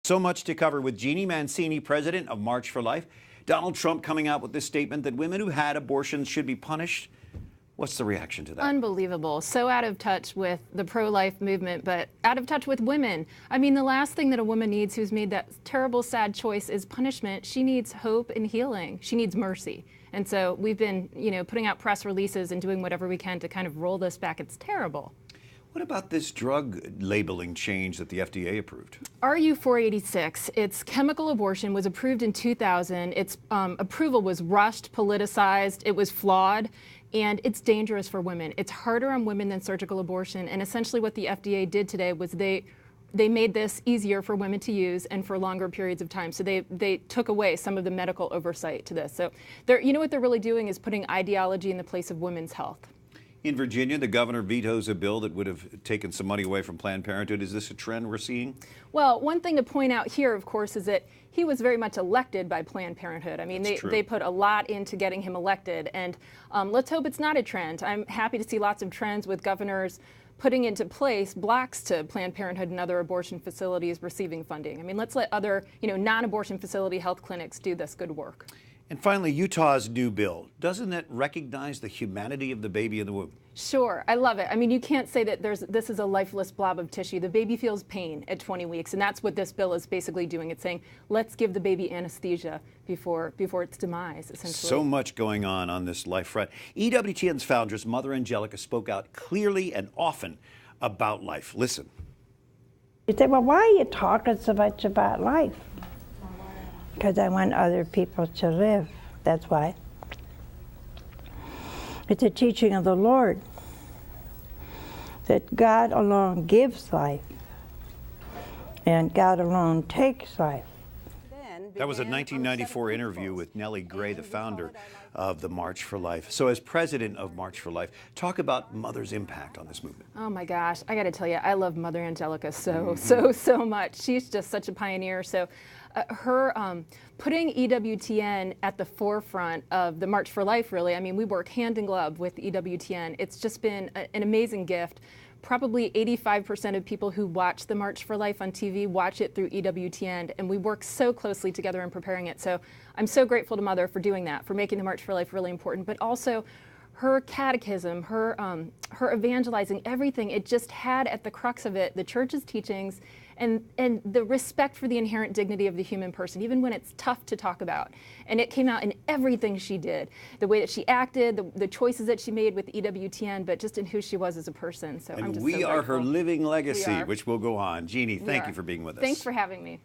So much to cover with Jeannie Mancini, president of March for Life. Donald Trump coming out with this statement that women who had abortions should be punished. What's the reaction to that? Unbelievable. So out of touch with the pro-life movement, but out of touch with women. I mean, the last thing that a woman needs who's made that terrible, sad choice is punishment. She needs hope and healing. She needs mercy. And so we've been, putting out press releases and doing whatever we can to kind of roll this back. It's terrible. What about this drug labeling change that the FDA approved? RU 486, its chemical abortion, was approved in 2000. Its approval was rushed, politicized, it was flawed, and it's dangerous for women. It's harder on women than surgical abortion, and essentially what the FDA did today was they made this easier for women to use and for longer periods of time. So they took away some of the medical oversight to this. So what they're really doing is putting ideology in the place of women's health. In Virginia, the governor vetoes a bill that would have taken some money away from Planned Parenthood. Is this a trend we're seeing? Well, one thing to point out here, of course, is that he was very much elected by Planned Parenthood. I mean, they put a lot into getting him elected, and let's hope it's not a trend. I'm happy to see lots of trends with governors putting into place blocks to Planned Parenthood and other abortion facilities receiving funding. I mean, let's let other, non-abortion facility health clinics do this good work. And finally, Utah's new bill. Doesn't it recognize the humanity of the baby in the womb? Sure, I love it. I mean, you can't say that this is a lifeless blob of tissue. The baby feels pain at 20 weeks, and that's what this bill is basically doing. It's saying, let's give the baby anesthesia before its demise, essentially. So much going on this life front. EWTN's foundress, Mother Angelica, spoke out clearly and often about life. Listen. You say, well, why are you talking so much about life? Because I want other people to live. That's why. It's a teaching of the Lord that God alone gives life and God alone takes life. That was a 1994 interview with Nellie Gray, the founder of the March for Life. So as president of March for Life, talk about Mother's impact on this movement. Oh my gosh, I got to tell you, I love Mother Angelica so much. She's just such a pioneer. So her putting EWTN at the forefront of the March for Life, really, I mean, we work hand in glove with EWTN. It's just been an amazing gift. Probably 85% of people who watch the March for Life on TV watch it through EWTN, and we work so closely together in preparing it. So I'm so grateful to Mother for doing that, for making the March for Life really important, but also her catechism, her evangelizing, everything, it just had at the crux of it the church's teachings and the respect for the inherent dignity of the human person, even when it's tough to talk about. And it came out in everything she did, the way that she acted, the choices that she made with EWTN, but just in who she was as a person. So I'm just so we are grateful. her living legacy, which will go on. Jeannie, thank you for being with us. Thanks for having me.